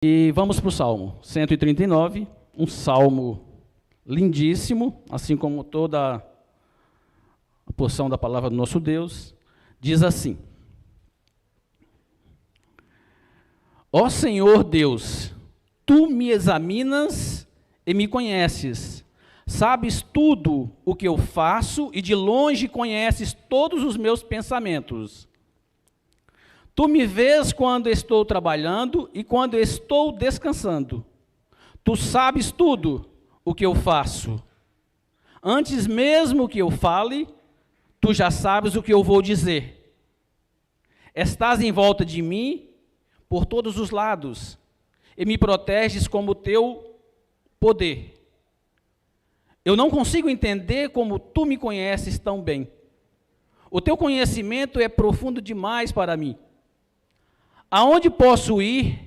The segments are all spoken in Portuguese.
E vamos para o Salmo 139, um salmo lindíssimo, assim como toda a porção da palavra do nosso Deus, diz assim: Ó Senhor Deus, Tu me examinas e me conheces, sabes tudo o que eu faço e de longe conheces todos os meus pensamentos. Tu me vês quando estou trabalhando e quando estou descansando. Tu sabes tudo o que eu faço. Antes mesmo que eu fale, tu já sabes o que eu vou dizer. Estás em volta de mim por todos os lados e me proteges como teu poder. Eu não consigo entender como tu me conheces tão bem. O teu conhecimento é profundo demais para mim. Aonde posso ir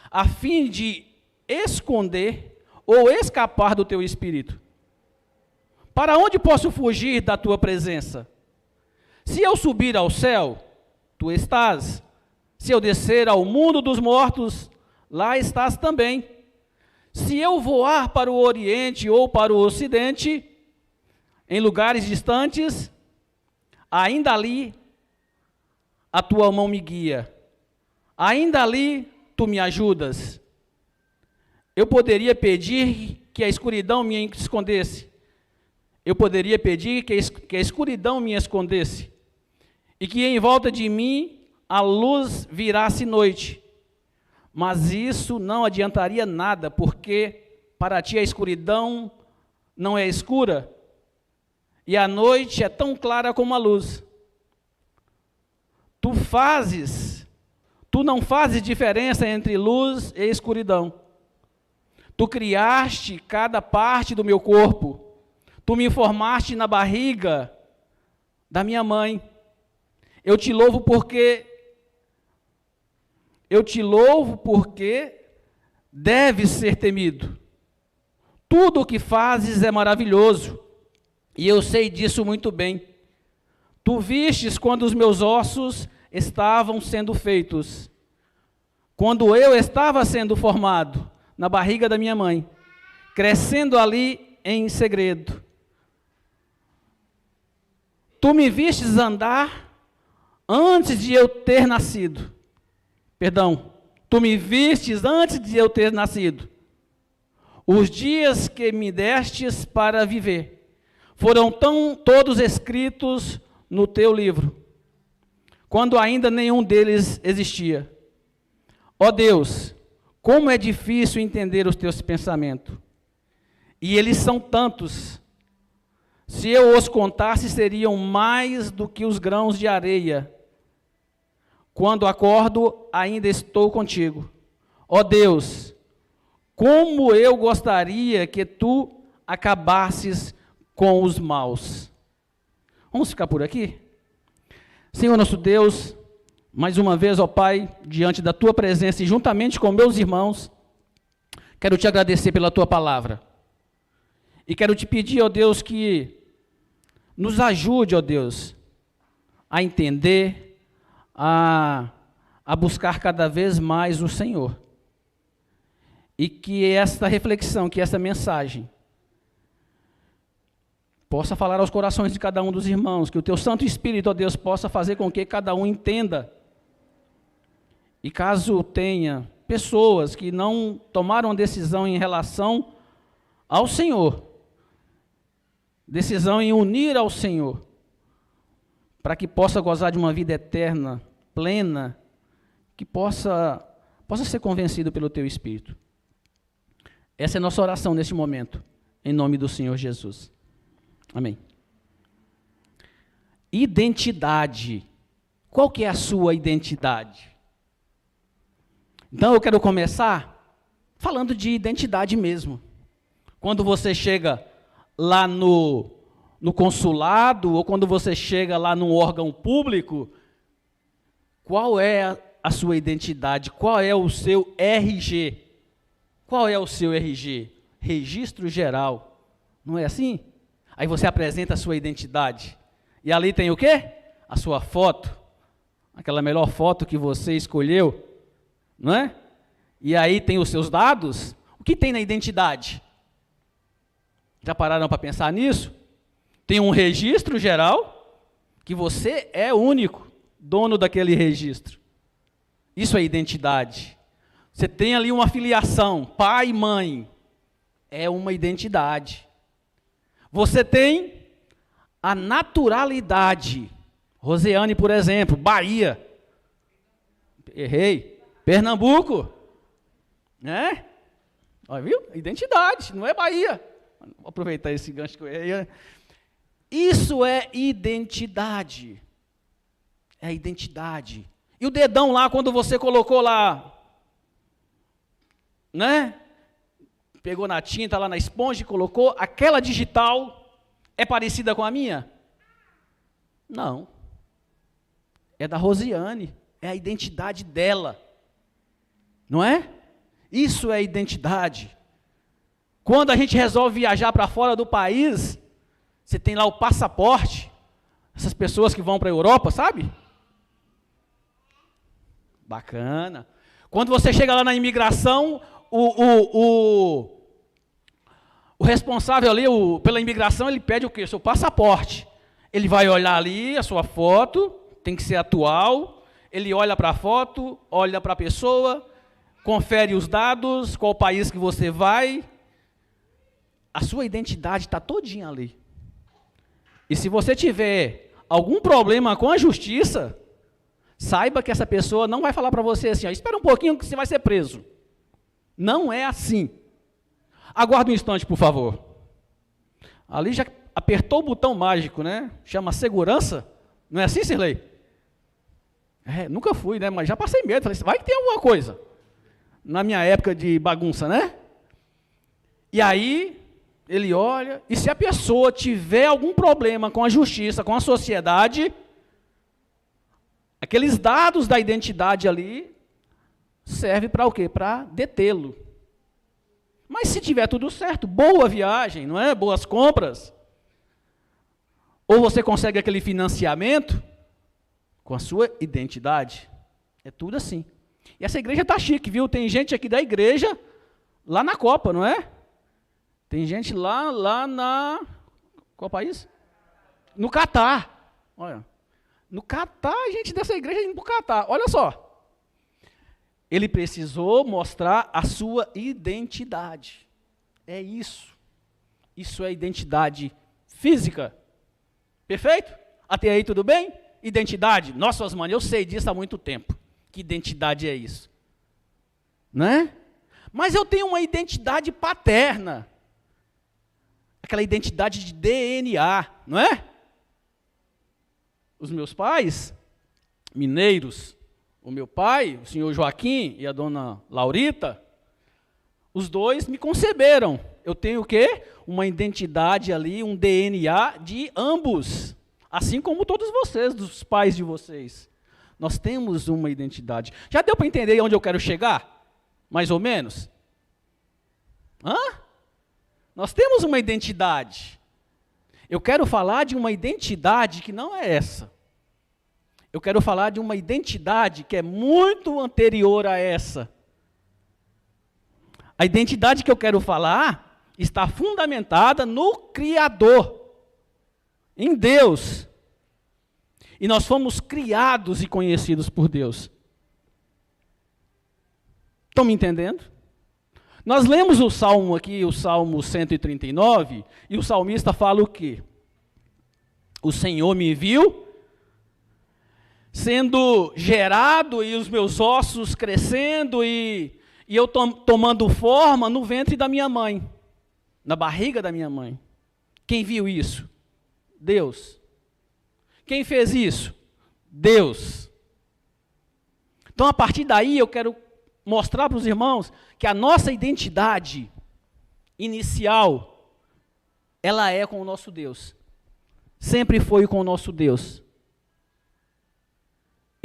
a fim de esconder ou escapar do teu espírito? Para onde posso fugir da tua presença? Se eu subir ao céu, tu estás. Se eu descer ao mundo dos mortos, lá estás também. Se eu voar para o Oriente ou para o Ocidente, em lugares distantes, ainda ali a tua mão me guia. Ainda ali tu me ajudas. Eu poderia pedir que a escuridão me escondesse. Eu poderia pedir que a escuridão me escondesse. E que em volta de mim a luz virasse noite. Mas isso não adiantaria nada, porque para ti a escuridão não é escura. E a noite é tão clara como a luz. Tu não fazes diferença entre luz e escuridão. Tu criaste cada parte do meu corpo. Tu me formaste na barriga da minha mãe. Eu te louvo porque deves ser temido. Tudo o que fazes é maravilhoso, e eu sei disso muito bem. Tu vistes quando os meus ossos estavam sendo feitos, quando eu estava sendo formado na barriga da minha mãe, crescendo ali em segredo. Tu me vistes andar antes de eu ter nascido. Tu me vistes antes de eu ter nascido. Os dias que me destes para viver foram todos escritos no teu livro, quando ainda nenhum deles existia. Ó Deus, como é difícil entender os teus pensamentos. E eles são tantos. Se eu os contasse, seriam mais do que os grãos de areia. Quando acordo, ainda estou contigo. Ó Deus, como eu gostaria que tu acabasses com os maus. Vamos ficar por aqui? Senhor nosso Deus, mais uma vez, ó Pai, diante da tua presença e juntamente com meus irmãos, quero te agradecer pela tua palavra. E quero te pedir, ó Deus, que nos ajude, ó Deus, a entender, a buscar cada vez mais o Senhor. E que esta reflexão, que esta mensagem, possa falar aos corações de cada um dos irmãos, que o teu Santo Espírito, ó Deus, possa fazer com que cada um entenda. E caso tenha pessoas que não tomaram decisão em relação ao Senhor, decisão em unir ao Senhor, para que possa gozar de uma vida eterna, plena, que possa ser convencido pelo teu Espírito. Essa é a nossa oração neste momento, em nome do Senhor Jesus. Amém. Identidade. Qual que é a sua identidade? Então eu quero começar falando de identidade mesmo. Quando você chega lá no consulado, ou quando você chega lá num órgão público, qual é a sua identidade? Qual é o seu RG? Qual é o seu RG? Registro Geral. Não é assim? Aí você apresenta a sua identidade. E ali tem o quê? A sua foto. Aquela melhor foto que você escolheu, não é? e aí tem os seus dados, o que tem na identidade? Já pararam para pensar nisso? Tem um registro geral, que você é único, dono daquele registro. Isso é identidade. Você tem ali uma filiação, pai e mãe, é uma identidade. Você tem a naturalidade. Rosiane, por exemplo, Bahia. Errei. Pernambuco. Né? Olha, viu? Identidade, não é Bahia. Vou aproveitar esse gancho que eu errei. Isso é identidade. É identidade. E o dedão lá, quando você colocou lá, né? Pegou na tinta lá na esponja e colocou, aquela digital é parecida com a minha? Não. É da Rosiane, é a identidade dela. Não é? Isso é identidade. Quando a gente resolve viajar para fora do país, você tem lá o passaporte, essas pessoas que vão para a Europa, sabe? Bacana. Quando você chega lá na imigração, o responsável ali, pela imigração, ele pede o quê? O seu passaporte. Ele vai olhar ali a sua foto, tem que ser atual, ele olha para a foto, olha para a pessoa, confere os dados, qual país que você vai, a sua identidade está todinha ali. E se você tiver algum problema com a justiça, saiba que essa pessoa não vai falar para você assim, ó, espera um pouquinho que você vai ser preso. Não é assim. Aguarde um instante, por favor. Ali já apertou o botão mágico, né? Chama segurança. Não é assim, Sirlei? Nunca fui, né? Mas já passei medo. Falei, vai que tem alguma coisa. Na minha época de bagunça, né? E aí, ele olha, e se a pessoa tiver algum problema com a justiça, com a sociedade, aqueles dados da identidade ali, serve para o quê? Para detê-lo. Mas se tiver tudo certo, boa viagem, não é? Boas compras. Ou você consegue aquele financiamento com a sua identidade. É tudo assim. E essa igreja está chique, viu? Tem gente aqui da igreja, lá na Copa, não é? Tem gente lá na... Qual país? No Catar. Olha. No Catar, a gente dessa igreja indo para o Catar. Olha só. Ele precisou mostrar a sua identidade. É isso. Isso é identidade física. Perfeito? Até aí tudo bem? Identidade. Nossa, Osmani, eu sei disso há muito tempo. Que identidade é isso? Né? Mas eu tenho uma identidade paterna. Aquela identidade de DNA, não é? Os meus pais, mineiros, o meu pai, o senhor Joaquim e a dona Laurita, os dois me conceberam. Eu tenho o quê? Uma identidade ali, um DNA de ambos. Assim como todos vocês, dos pais de vocês. Nós temos uma identidade. Já deu para entender onde eu quero chegar? Mais ou menos? Hã? Nós temos uma identidade. Eu quero falar de uma identidade que não é essa. Eu quero falar de uma identidade que é muito anterior a essa. A identidade que eu quero falar está fundamentada no Criador, em Deus. E nós fomos criados e conhecidos por Deus. Estão me entendendo? Nós lemos o Salmo aqui, o Salmo 139, e o salmista fala o quê? O Senhor me viu sendo gerado e os meus ossos crescendo e eu tomando forma no ventre da minha mãe, na barriga da minha mãe. Quem viu isso? Deus. Quem fez isso? Deus. Então, a partir daí, eu quero mostrar para os irmãos que a nossa identidade inicial, ela é com o nosso Deus. Sempre foi com o nosso Deus.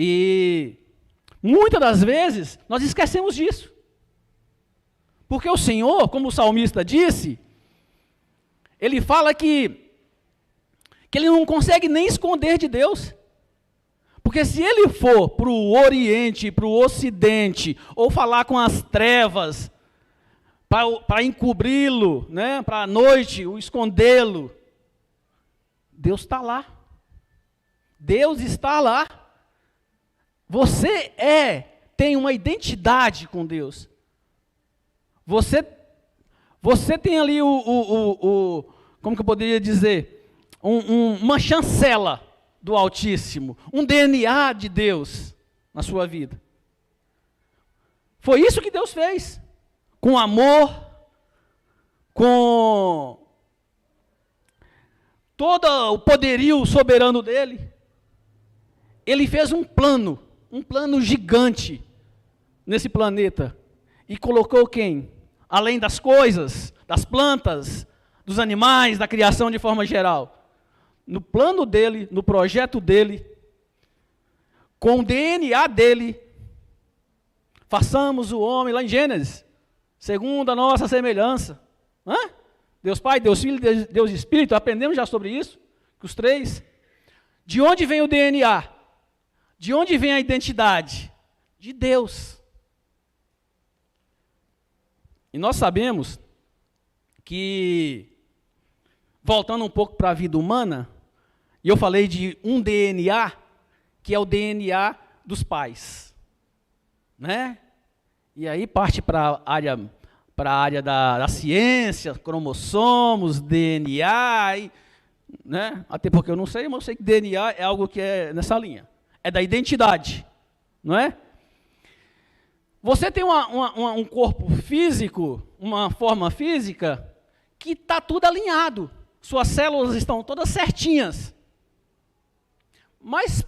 E muitas das vezes nós esquecemos disso. Porque o Senhor, como o salmista disse, ele fala que ele não consegue nem esconder de Deus. Porque se ele for para o Oriente, para o Ocidente, ou falar com as trevas, para encobri-lo, né, para a noite, o escondê-lo, Deus está lá. Deus está lá. Você tem uma identidade com Deus. Você tem ali como que eu poderia dizer? Uma chancela do Altíssimo, um DNA de Deus na sua vida. Foi isso que Deus fez. Com amor, com todo o poderio soberano dele, ele fez um plano gigante nesse planeta. E colocou quem? Além das coisas, das plantas, dos animais, da criação de forma geral. No plano dele, no projeto dele, com o DNA dele, façamos o homem, lá em Gênesis, segundo a nossa semelhança. Deus Pai, Deus Filho, Deus Espírito, aprendemos já sobre isso, que os três. De onde vem o DNA? De onde vem a identidade? De Deus. E nós sabemos que, voltando um pouco para a vida humana, e eu falei de um DNA, que é o DNA dos pais, né? E aí parte para a área da ciência, cromossomos, DNA, né? Até porque eu não sei, mas eu sei que DNA é algo que é nessa linha. É da identidade, não é? Você tem um corpo físico, uma forma física, que está tudo alinhado. Suas células estão todas certinhas. Mas,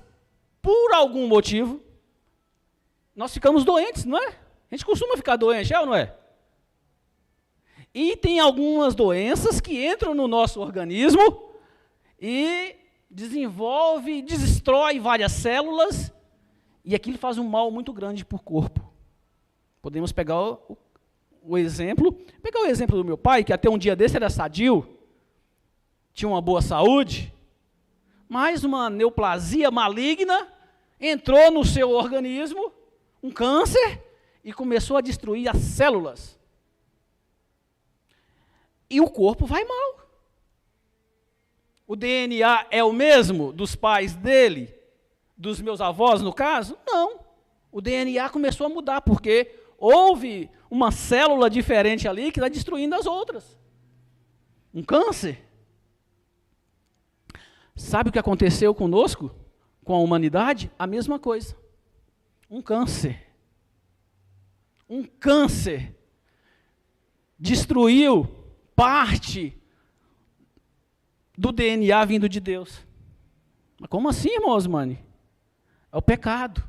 por algum motivo, nós ficamos doentes, não é? A gente costuma ficar doente, é ou não é? E tem algumas doenças que entram no nosso organismo e destrói várias células, e aquilo faz um mal muito grande para o corpo. Podemos pegar o exemplo do meu pai, que até um dia desse era sadio, tinha uma boa saúde, mas uma neoplasia maligna entrou no seu organismo, um câncer, e começou a destruir as células. E o corpo vai mal. O DNA é o mesmo dos pais dele, dos meus avós, no caso? Não. O DNA começou a mudar, porque houve uma célula diferente ali que está destruindo as outras. Um câncer. Sabe o que aconteceu conosco? Com a humanidade? A mesma coisa. Um câncer. Um câncer destruiu parte do DNA vindo de Deus. Mas como assim, irmão Osmani? É o pecado.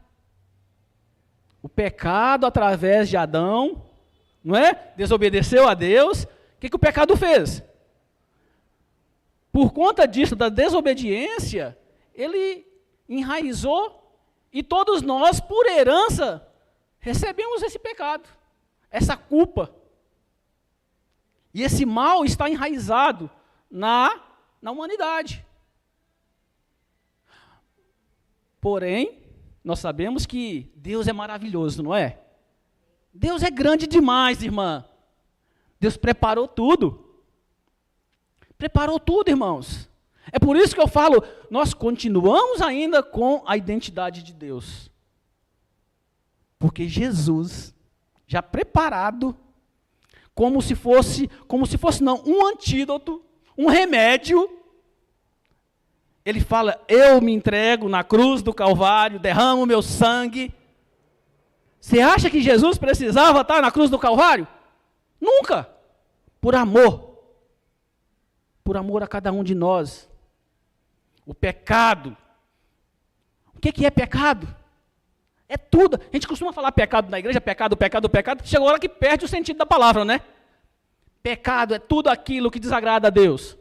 O pecado através de Adão, não é? Desobedeceu a Deus. O que o pecado fez? Por conta disso, da desobediência, ele enraizou e todos nós, por herança, recebemos esse pecado, essa culpa. E esse mal está enraizado na humanidade. Porém, nós sabemos que Deus é maravilhoso, não é? Deus é grande demais, irmã. Deus preparou tudo. Preparou tudo, irmãos. É por isso que eu falo, nós continuamos ainda com a identidade de Deus. Porque Jesus, já preparado, como se fosse não, um antídoto, um remédio, ele fala, eu me entrego na cruz do Calvário, derramo o meu sangue. Você acha que Jesus precisava estar na cruz do Calvário? Nunca. Por amor a cada um de nós. O pecado. O que é pecado? É tudo. A gente costuma falar pecado na igreja, pecado. Chegou a hora que perde o sentido da palavra, né? Pecado é tudo aquilo que desagrada a Deus.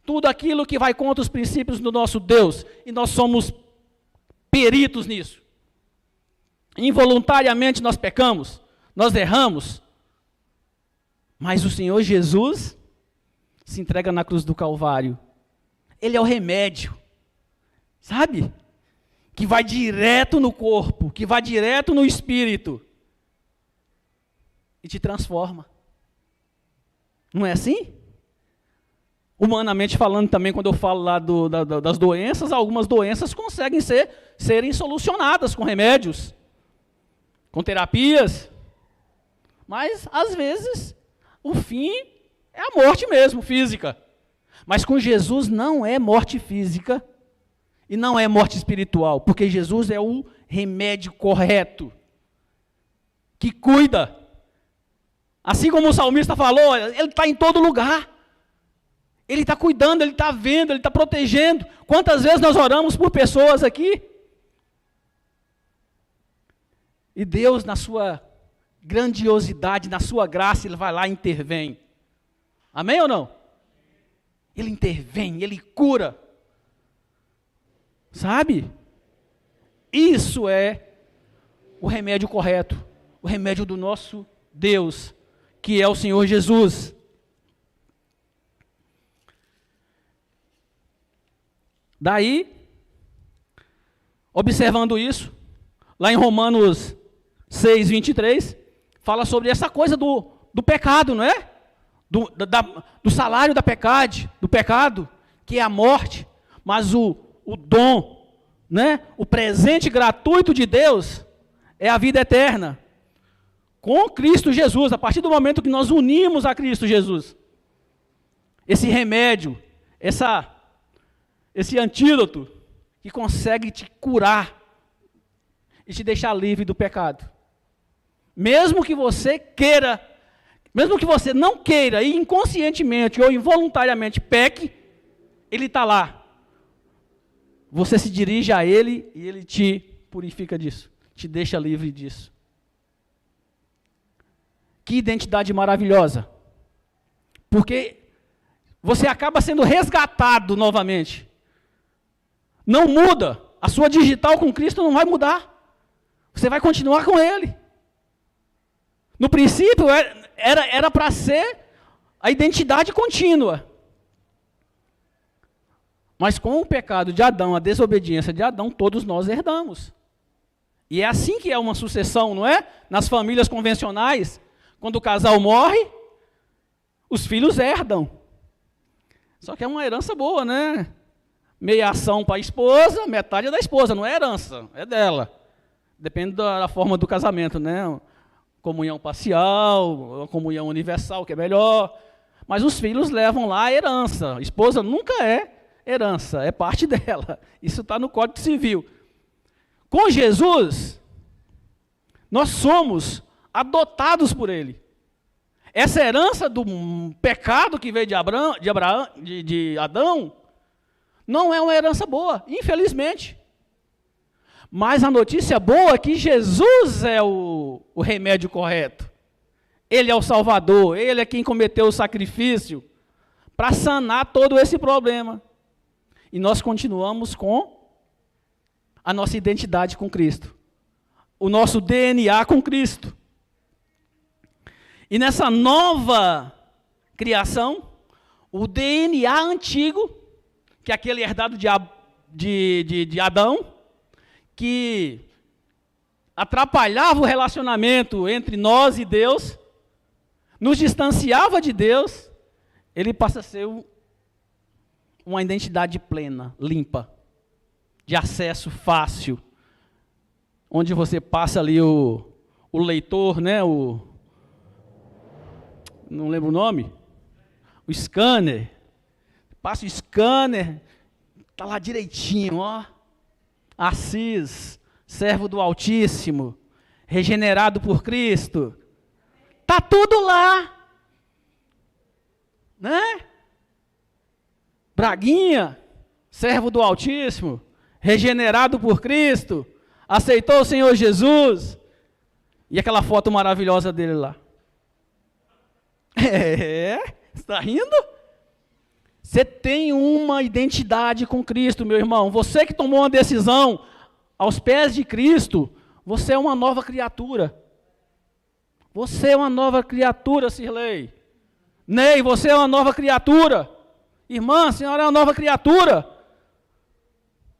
Tudo aquilo que vai contra os princípios do nosso Deus. E nós somos peritos nisso. Involuntariamente nós pecamos, nós erramos. Mas o Senhor Jesus se entrega na cruz do Calvário. Ele é o remédio. Sabe? que vai direto no corpo, que vai direto no espírito e te transforma. Não é assim? Humanamente falando também, quando eu falo lá das doenças, algumas doenças conseguem serem solucionadas com remédios, com terapias, mas às vezes o fim é a morte mesmo, física. Mas com Jesus não é morte física e não é morte espiritual, porque Jesus é o remédio correto, que cuida. Assim como o salmista falou, ele está em todo lugar. Ele está cuidando, ele está vendo, ele está protegendo. Quantas vezes nós oramos por pessoas aqui? E Deus, na sua grandiosidade, na sua graça, Ele vai lá e intervém. Amém ou não? Ele intervém, Ele cura. Sabe? Isso é o remédio correto, o remédio do nosso Deus, que é o Senhor Jesus. Daí, observando isso, lá em Romanos 6, 23, fala sobre essa coisa do pecado, não é? Do salário do pecado, que é a morte, mas o dom, né? O presente gratuito de Deus é a vida eterna, com Cristo Jesus, a partir do momento que nós unimos a Cristo Jesus. Esse remédio, esse antídoto que consegue te curar e te deixar livre do pecado. Mesmo que você queira, mesmo que você não queira e inconscientemente ou involuntariamente peque, Ele está lá. Você se dirige a Ele e Ele te purifica disso, te deixa livre disso. Que identidade maravilhosa. Porque você acaba sendo resgatado novamente. Não muda. A sua digital com Cristo não vai mudar. Você vai continuar com Ele. No princípio, era para ser a identidade contínua. Mas com o pecado de Adão, a desobediência de Adão, todos nós herdamos. E é assim que é uma sucessão, não é? Nas famílias convencionais, quando o casal morre, os filhos herdam. Só que é uma herança boa, né? Meia ação para a esposa, metade é da esposa, não é herança, é dela. Depende da forma do casamento, né? Comunhão parcial, comunhão universal, que é melhor. Mas os filhos levam lá a herança. A esposa nunca é herança, é parte dela. Isso está no Código Civil. Com Jesus, nós somos adotados por Ele. Essa herança do pecado que veio de Adão, não é uma herança boa, infelizmente. Mas a notícia boa é que Jesus é o remédio correto. Ele é o Salvador, Ele é quem cometeu o sacrifício para sanar todo esse problema. E nós continuamos com a nossa identidade com Cristo. O nosso DNA com Cristo. E nessa nova criação, o DNA antigo, que é aquele herdado de Adão, que atrapalhava o relacionamento entre nós e Deus, nos distanciava de Deus, ele passa a ser uma identidade plena, limpa, de acesso fácil, onde você passa ali o leitor, né, não lembro o nome, o scanner, passa o scanner, está lá direitinho, ó, Assis, servo do Altíssimo, regenerado por Cristo, está tudo lá, né? Braguinha, servo do Altíssimo, regenerado por Cristo, aceitou o Senhor Jesus, e aquela foto maravilhosa dele lá. Está rindo? Você tem uma identidade com Cristo, meu irmão. Você que tomou uma decisão aos pés de Cristo, você é uma nova criatura. Você é uma nova criatura, Sirlei. Ney, você é uma nova criatura. Irmã, a senhora é uma nova criatura.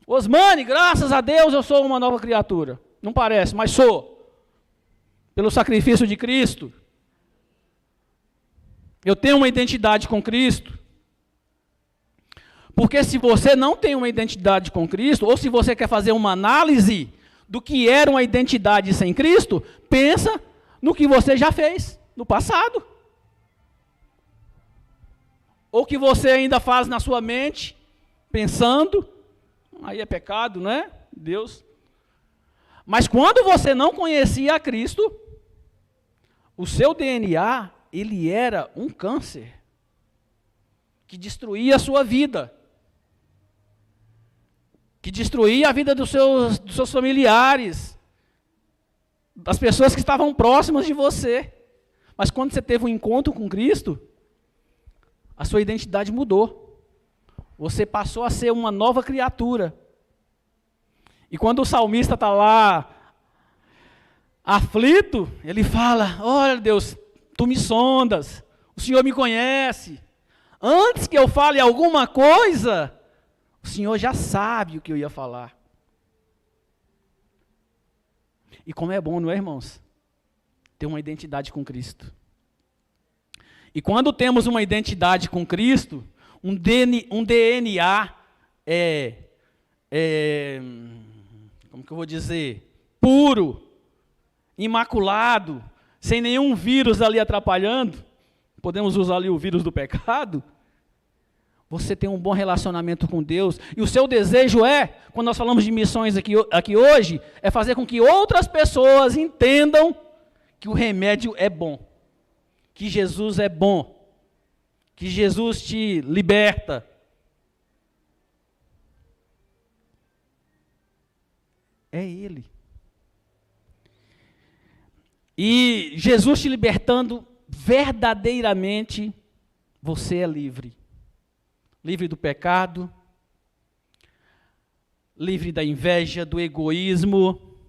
Osmani, graças a Deus eu sou uma nova criatura. Não parece, mas sou. Pelo sacrifício de Cristo. Eu tenho uma identidade com Cristo. Porque se você não tem uma identidade com Cristo, ou se você quer fazer uma análise do que era uma identidade sem Cristo, pensa no que você já fez no passado. Ou que você ainda faz na sua mente, pensando, aí é pecado, né? Deus. Mas quando você não conhecia a Cristo, o seu DNA, ele era um câncer que destruía a sua vida, que destruía a vida dos seus familiares, das pessoas que estavam próximas de você. Mas quando você teve um encontro com Cristo, a sua identidade mudou. Você passou a ser uma nova criatura. E quando o salmista está lá, aflito, ele fala, olha Deus, tu me sondas, o Senhor me conhece. Antes que eu fale alguma coisa, o Senhor já sabe o que eu ia falar. E como é bom, não é, irmãos? Ter uma identidade com Cristo. E quando temos uma identidade com Cristo, um DNA como que eu vou dizer? Puro, imaculado, sem nenhum vírus ali atrapalhando, podemos usar ali o vírus do pecado, você tem um bom relacionamento com Deus, e o seu desejo é, quando nós falamos de missões aqui hoje, é fazer com que outras pessoas entendam que o remédio é bom, que Jesus é bom, que Jesus te liberta. É Ele. E Jesus te libertando, verdadeiramente, você é livre. Livre do pecado, livre da inveja, do egoísmo,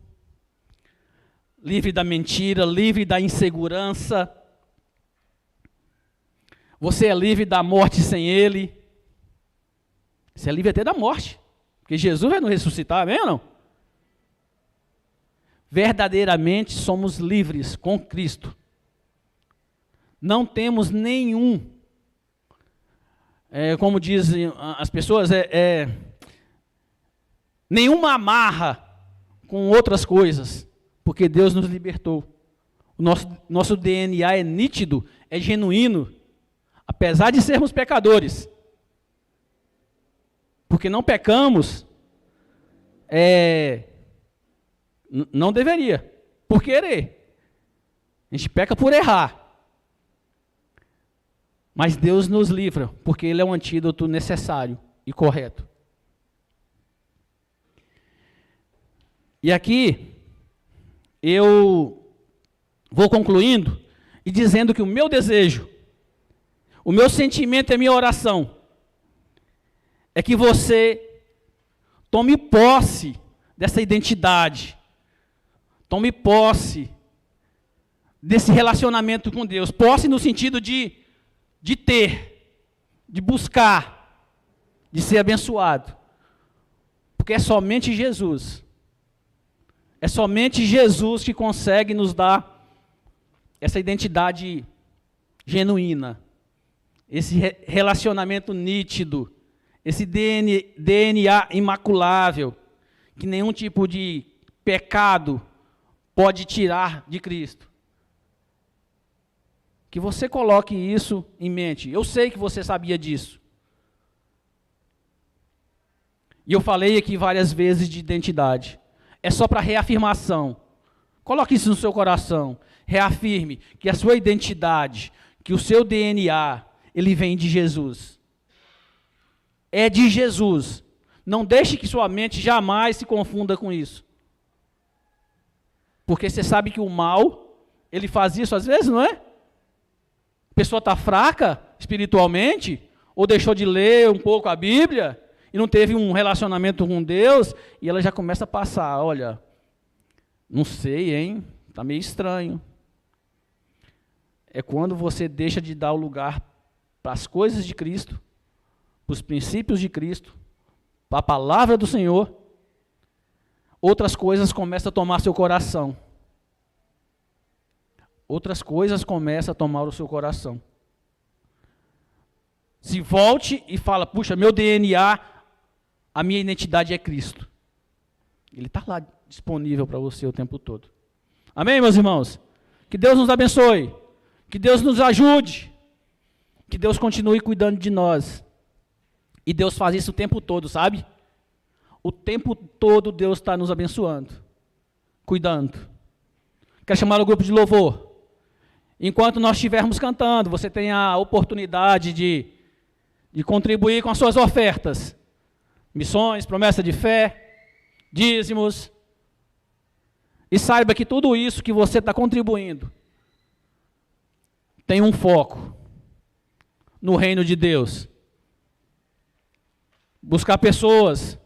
livre da mentira, livre da insegurança. Você é livre da morte sem Ele. Você é livre até da morte, porque Jesus vai nos ressuscitar, amém ou não? Verdadeiramente somos livres com Cristo. Não temos nenhum, como dizem as pessoas, nenhuma amarra com outras coisas, porque Deus nos libertou. O nosso DNA é nítido, é genuíno, apesar de sermos pecadores. Porque não pecamos, não deveria, por querer. A gente peca por errar. Mas Deus nos livra, porque Ele é um antídoto necessário e correto. E aqui, eu vou concluindo e dizendo que o meu desejo, o meu sentimento e a minha oração é que você tome posse dessa identidade, tome posse desse relacionamento com Deus. Posse no sentido de ter, de buscar, de ser abençoado. Porque é somente Jesus que consegue nos dar essa identidade genuína, esse relacionamento nítido, esse DNA imaculável, que nenhum tipo de pecado pode tirar de Cristo. Que você coloque isso em mente. Eu sei que você sabia disso. E eu falei aqui várias vezes de identidade. É só para reafirmação. Coloque isso no seu coração. Reafirme que a sua identidade, que o seu DNA, ele vem de Jesus. É de Jesus. Não deixe que sua mente jamais se confunda com isso. Porque você sabe que o mal, ele faz isso às vezes, não é? A pessoa está fraca espiritualmente, ou deixou de ler um pouco a Bíblia, e não teve um relacionamento com Deus, e ela já começa a passar, olha, não sei, hein? Está meio estranho. É quando você deixa de dar o lugar para as coisas de Cristo, para os princípios de Cristo, para a palavra do Senhor, outras coisas começam a tomar seu coração. Outras coisas começam a tomar o seu coração. Se volte e fala, puxa, meu DNA, a minha identidade é Cristo. Ele está lá disponível para você o tempo todo. Amém, meus irmãos? Que Deus nos abençoe. Que Deus nos ajude. Que Deus continue cuidando de nós. E Deus faz isso o tempo todo, sabe? O tempo todo Deus está nos abençoando. Cuidando. Quero chamar o grupo de louvor. Enquanto nós estivermos cantando, você tem a oportunidade de contribuir com as suas ofertas. Missões, promessa de fé, dízimos. E saiba que tudo isso que você está contribuindo tem um foco no reino de Deus. Buscar pessoas,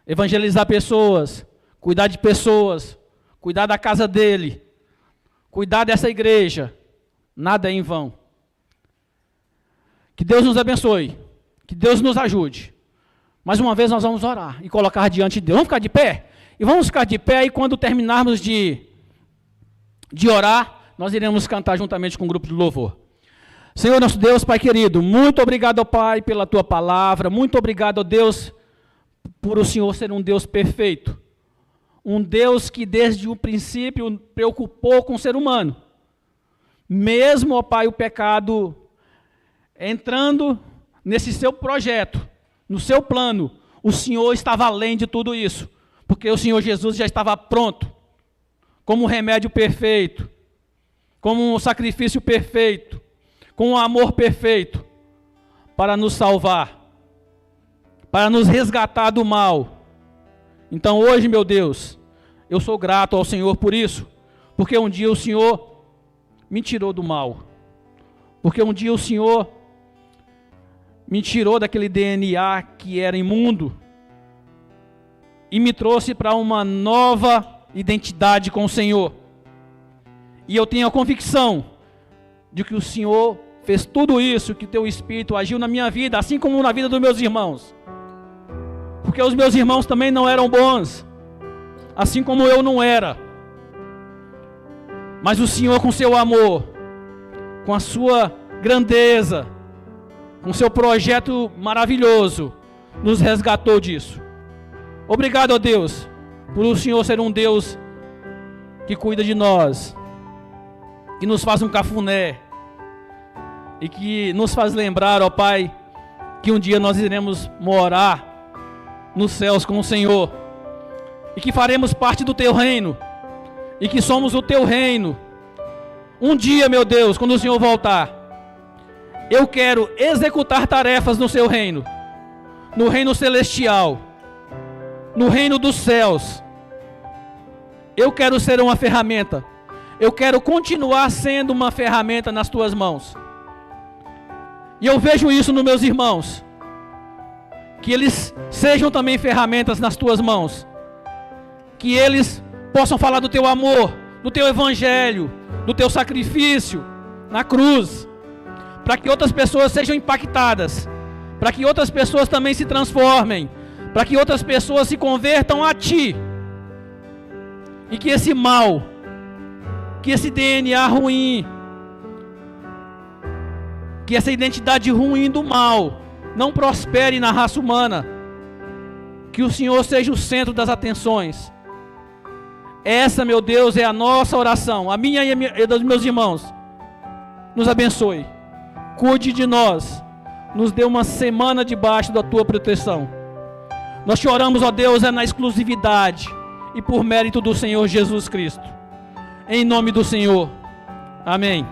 evangelizar pessoas, cuidar de pessoas, cuidar da casa dele, cuidar dessa igreja. Nada é em vão. Que Deus nos abençoe. Que Deus nos ajude. Mais uma vez nós vamos orar e colocar diante de Deus. Vamos ficar de pé? E vamos ficar de pé e quando terminarmos de orar, nós iremos cantar juntamente com o grupo de louvor. Senhor nosso Deus, Pai querido, muito obrigado, ó Pai, pela Tua palavra. Muito obrigado, ó Deus, por o Senhor ser um Deus perfeito. Um Deus que desde o princípio preocupou com o ser humano. Mesmo, ó Pai, o pecado entrando nesse seu projeto, no seu plano, o Senhor estava além de tudo isso. Porque o Senhor Jesus já estava pronto, como um remédio perfeito, como um sacrifício perfeito, com um amor perfeito, para nos salvar, para nos resgatar do mal. Então hoje, meu Deus, eu sou grato ao Senhor por isso, porque um dia o Senhor me tirou do mal, porque um dia o Senhor me tirou daquele DNA que era imundo, e me trouxe para uma nova identidade com o Senhor. E eu tenho a convicção de que o Senhor fez tudo isso, que o Teu Espírito agiu na minha vida, assim como na vida dos meus irmãos. Porque os meus irmãos também não eram bons, assim como eu não era. Mas o Senhor, com seu amor, com a sua grandeza, com seu projeto maravilhoso, nos resgatou disso. Obrigado, ó Deus, por o Senhor ser um Deus que cuida de nós, que nos faz um cafuné, e que nos faz lembrar, ó Pai, que um dia nós iremos morar nos céus com o Senhor, e que faremos parte do Teu reino, e que somos o Teu reino. Um dia, meu Deus, quando o Senhor voltar, eu quero executar tarefas no Seu reino, no reino celestial, no reino dos céus. Eu quero ser uma ferramenta. Eu quero continuar sendo uma ferramenta nas Tuas mãos. E eu vejo isso nos meus irmãos. Que eles sejam também ferramentas nas Tuas mãos. Que eles possam falar do Teu amor, do Teu evangelho, do Teu sacrifício na cruz. Para que outras pessoas sejam impactadas. Para que outras pessoas também se transformem. Para que outras pessoas se convertam a Ti. E que esse mal, que esse DNA ruim, que essa identidade ruim do mal não prospere na raça humana. Que o Senhor seja o centro das atenções. Essa, meu Deus, é a nossa oração, a minha e dos meus irmãos. Nos abençoe, cuide de nós, nos dê uma semana debaixo da Tua proteção. Nós te oramos, ó Deus, na exclusividade e por mérito do Senhor Jesus Cristo. Em nome do Senhor. Amém.